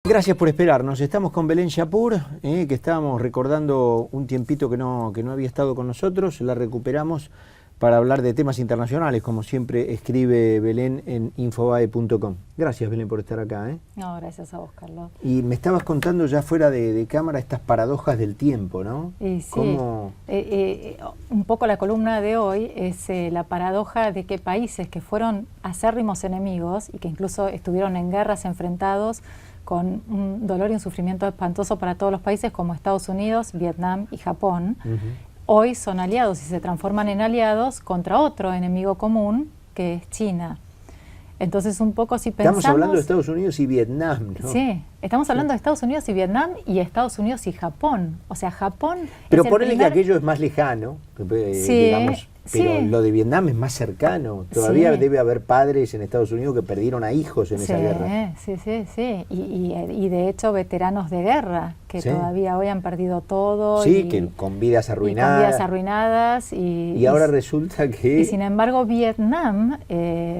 Gracias por esperarnos. Estamos con Belén Yapur, que estábamos recordando un tiempito que no había estado con nosotros. La recuperamos para hablar de temas internacionales, como siempre escribe Belén en infobae.com. Gracias, Belén, por estar acá. No, gracias a vos, Carlos. Y me estabas contando ya fuera de cámara estas paradojas del tiempo, ¿no? Y sí, ¿Cómo? Un poco la columna de hoy es la paradoja de que países que fueron acérrimos enemigos y que incluso estuvieron en guerras enfrentados con un dolor y un sufrimiento espantoso para todos los países como Estados Unidos, Vietnam y Japón, hoy son aliados y se transforman en aliados contra otro enemigo común que es China. Entonces un poco si pensamos... Estamos hablando de Estados Unidos y Vietnam, ¿no? Sí, estamos hablando de Estados Unidos y Vietnam y Estados Unidos y Japón. O sea, Japón... Pero ponele que aquello es más lejano, digamos, pero lo de Vietnam es más cercano. Todavía debe haber padres en Estados Unidos que perdieron a hijos en esa guerra. Sí. Y de hecho veteranos de guerra que todavía hoy han perdido todo. Sí, que con vidas arruinadas. Y con vidas arruinadas. Y ahora resulta que... Y sin embargo Vietnam,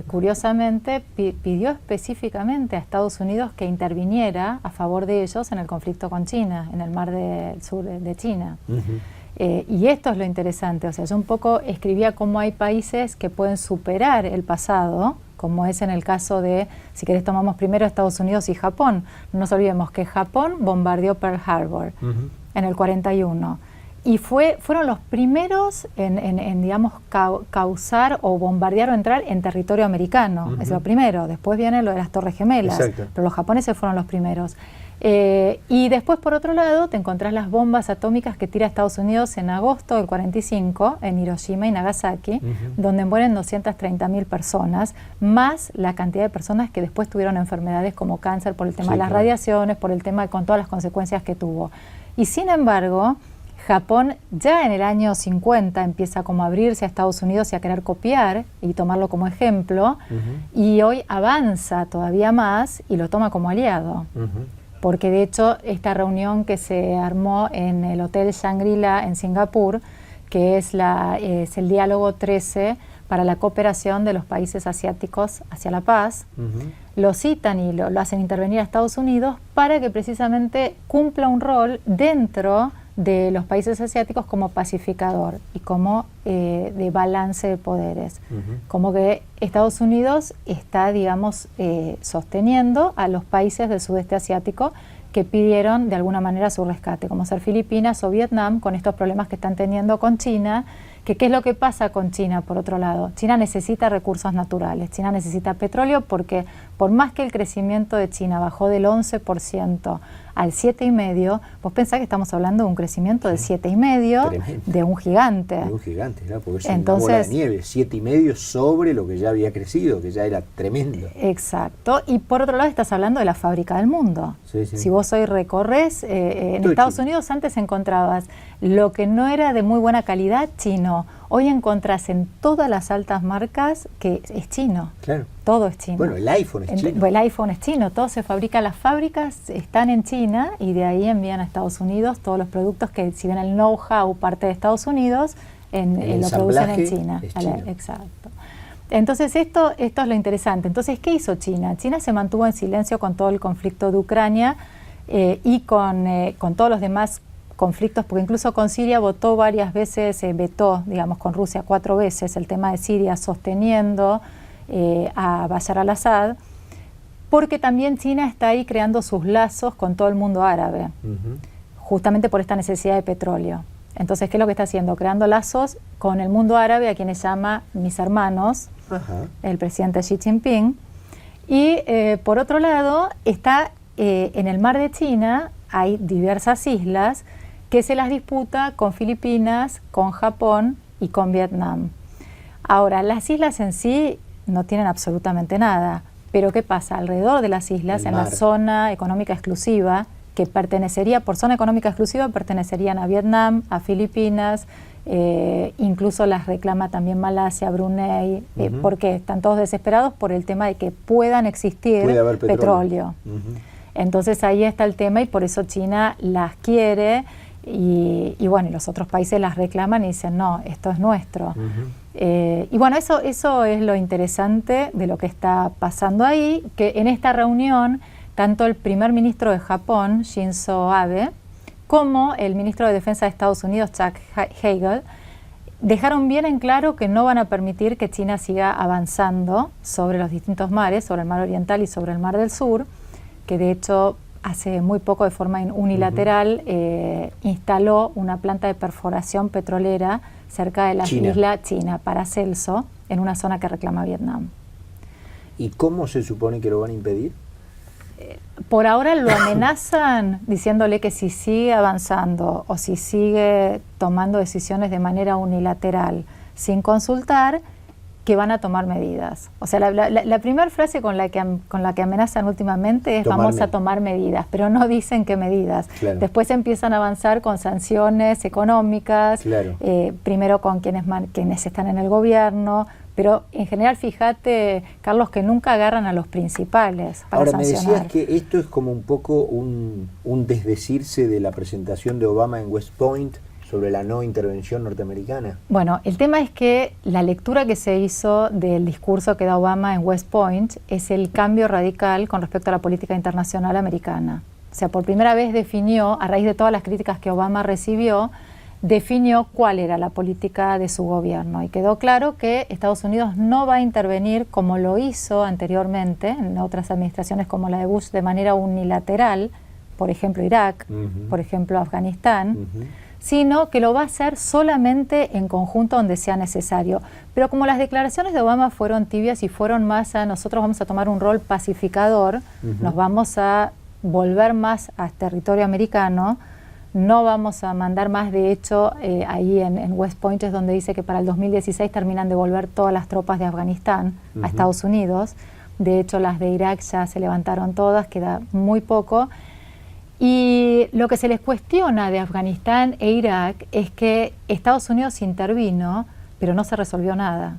curiosamente, pidió específicamente a Estados Unidos que interviniera a favor de ellos en el conflicto con China, en el mar del sur de China. Y esto es lo interesante, o sea, yo un poco escribía cómo hay países que pueden superar el pasado, como es en el caso de, si querés tomamos primero Estados Unidos y Japón. No nos olvidemos que Japón bombardeó Pearl Harbor en el 41 y fueron los primeros en digamos, causar o bombardear o entrar en territorio americano. Es lo primero, después viene lo de las Torres Gemelas, pero los japoneses fueron los primeros. Y después, por otro lado, te encontrás las bombas atómicas que tira Estados Unidos en agosto del 45 en Hiroshima y Nagasaki, donde mueren 230.000 personas, más la cantidad de personas que después tuvieron enfermedades como cáncer por el tema de las radiaciones, por el tema con todas las consecuencias que tuvo. Y sin embargo, Japón ya en el año 50 empieza como a abrirse a Estados Unidos y a querer copiar y tomarlo como ejemplo, y hoy avanza todavía más y lo toma como aliado. Porque de hecho esta reunión que se armó en el Hotel Shangri-La en Singapur, que es el diálogo 13 para la cooperación de los países asiáticos hacia la paz, lo citan y lo hacen intervenir a Estados Unidos para que precisamente cumpla un rol dentro de los países asiáticos como pacificador y como de balance de poderes. Como que Estados Unidos está, digamos, sosteniendo a los países del sudeste asiático que pidieron de alguna manera su rescate, como ser Filipinas o Vietnam, con estos problemas que están teniendo con China. ¿Qué es lo que pasa con China, por otro lado? China necesita recursos naturales, China necesita petróleo porque por más que el crecimiento de China bajó del 11% al 7,5%, vos pensás que estamos hablando de un crecimiento del 7,5% de un gigante. De un gigante, ¿no? Porque es una bola de nieve, 7,5% sobre lo que ya había crecido, que ya era tremendo. Exacto, y por otro lado estás hablando de la fábrica del mundo. Si vos hoy recorres, en Estados Unidos antes encontrabas lo que no era de muy buena calidad chino. Hoy encontrás en todas las altas marcas que es chino. Claro. Todo es chino. Bueno, el iPhone es chino. El iPhone es chino, todo se fabrica, las fábricas están en China y de ahí envían a Estados Unidos todos los productos que, si bien el know-how parte de Estados Unidos, lo producen en China. Exacto. Entonces esto es lo interesante. Entonces, ¿qué hizo China? China se mantuvo en silencio con todo el conflicto de Ucrania y con todos los demás conflictos, porque incluso con Siria votó varias veces, vetó, digamos, con Rusia 4 veces el tema de Siria, sosteniendo a Bashar al-Assad, porque también China está ahí creando sus lazos con todo el mundo árabe, justamente por esta necesidad de petróleo. Entonces, ¿qué es lo que está haciendo? Creando lazos con el mundo árabe, a quienes llama mis hermanos, el presidente Xi Jinping. Y por otro lado, está en el mar de China, hay diversas islas que se las disputa con Filipinas, con Japón y con Vietnam. Ahora, las islas en sí no tienen absolutamente nada, pero ¿qué pasa? Alrededor de las islas, en la zona económica exclusiva, que pertenecería, por zona económica exclusiva, pertenecerían a Vietnam, a Filipinas, incluso las reclama también Malasia, Brunei, porque están todos desesperados por el tema de que puedan existir petróleo. Entonces ahí está el tema y por eso China las quiere y bueno, y los otros países las reclaman y dicen, no, esto es nuestro. Y bueno, eso es lo interesante de lo que está pasando ahí, que en esta reunión tanto el primer ministro de Japón, Shinzo Abe, como el ministro de Defensa de Estados Unidos, Chuck Hagel, dejaron bien en claro que no van a permitir que China siga avanzando sobre los distintos mares, sobre el mar Oriental y sobre el mar del Sur, que de hecho hace muy poco, de forma unilateral, instaló una planta de perforación petrolera cerca de la isla China, Paracelso, en una zona que reclama Vietnam. ¿Y cómo se supone que lo van a impedir? Por ahora lo amenazan diciéndole que si sigue avanzando o si sigue tomando decisiones de manera unilateral sin consultar, que van a tomar medidas. O sea, la primera frase con la que amenazan últimamente es vamos a tomar medidas, pero no dicen qué medidas. Claro. Después empiezan a avanzar con sanciones económicas, claro. Primero con quienes están en el gobierno, pero en general fíjate, Carlos, que nunca agarran a los principales para Ahora, sancionar. me decías que esto es como un poco un desdecirse de la presentación de Obama en West Point sobre la no intervención norteamericana. Bueno, el tema es que la lectura que se hizo del discurso que da Obama en West Point es el cambio radical con respecto a la política internacional americana. O sea, por primera vez definió, a raíz de todas las críticas que Obama recibió, definió cuál era la política de su gobierno y quedó claro que Estados Unidos no va a intervenir como lo hizo anteriormente en otras administraciones como la de Bush de manera unilateral, por ejemplo Irak, por ejemplo Afganistán, sino que lo va a hacer solamente en conjunto donde sea necesario. Pero como las declaraciones de Obama fueron tibias y fueron más a nosotros vamos a tomar un rol pacificador, nos vamos a volver más a territorio americano, no vamos a mandar más. De hecho, ahí en West Point es donde dice que para el 2016 terminan de volver todas las tropas de Afganistán a Estados Unidos. De hecho, las de Irak ya se levantaron todas, queda muy poco. Y lo que se les cuestiona de Afganistán e Irak es que Estados Unidos intervino, pero no se resolvió nada.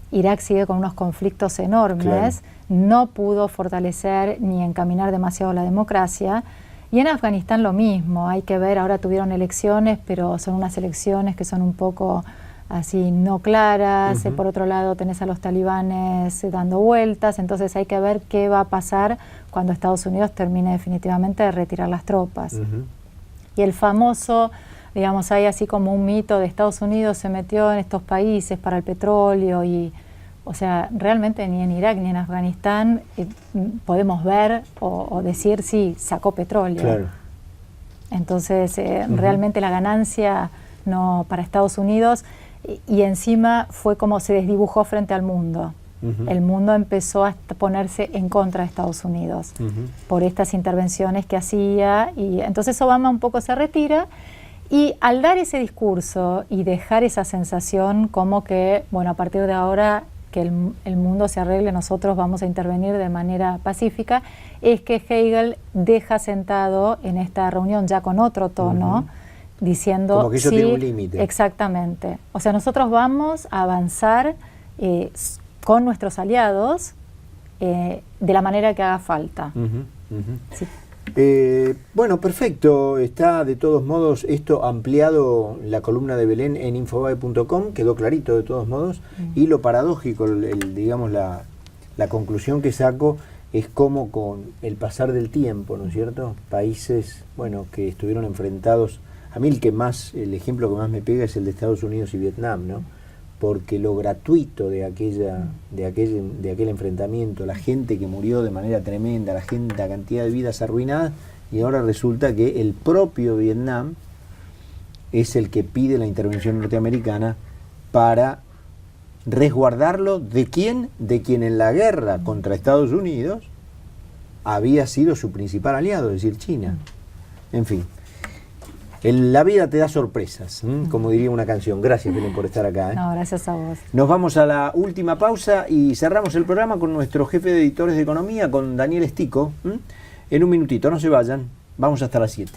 Irak sigue con unos conflictos enormes, no pudo fortalecer ni encaminar demasiado la democracia. Y en Afganistán lo mismo, hay que ver, ahora tuvieron elecciones, pero son unas elecciones que son un poco así no claras. Por otro lado tenés a los talibanes dando vueltas, entonces hay que ver qué va a pasar cuando Estados Unidos termine definitivamente de retirar las tropas. Y el famoso, digamos, hay así como un mito de Estados Unidos se metió en estos países para el petróleo y, o sea, realmente ni en Irak ni en Afganistán podemos ver o decir sí, sacó petróleo. Claro. Entonces, realmente la ganancia no para Estados Unidos y encima fue como se desdibujó frente al mundo. El mundo empezó a ponerse en contra de Estados Unidos por estas intervenciones que hacía y entonces Obama un poco se retira y al dar ese discurso y dejar esa sensación como que, bueno, a partir de ahora que el mundo se arregle, nosotros vamos a intervenir de manera pacífica, es que Hagel deja sentado en esta reunión ya con otro tono, diciendo como que eso tiene un límite. Exactamente. O sea, nosotros vamos a avanzar con nuestros aliados de la manera que haga falta. Sí. Bueno, perfecto. Está de todos modos esto ampliado, la columna de Belén en infobae.com, quedó clarito de todos modos. Y lo paradójico, digamos, la conclusión que saco es cómo con el pasar del tiempo, ¿no es cierto? Países, bueno, que estuvieron enfrentados. A mí el ejemplo que más me pega es el de Estados Unidos y Vietnam, ¿no? Porque lo gratuito de aquel enfrentamiento, la gente que murió de manera tremenda, la cantidad de vidas arruinadas, y ahora resulta que el propio Vietnam es el que pide la intervención norteamericana para resguardarlo ¿de quién? De quien en la guerra contra Estados Unidos había sido su principal aliado, es decir, China. En fin. La vida te da sorpresas, como diría una canción. Gracias, Belén, por estar acá. No, gracias a vos. Nos vamos a la última pausa y cerramos el programa con nuestro jefe de editores de economía, con Daniel Estico. En un minutito, no se vayan. Vamos hasta las 7.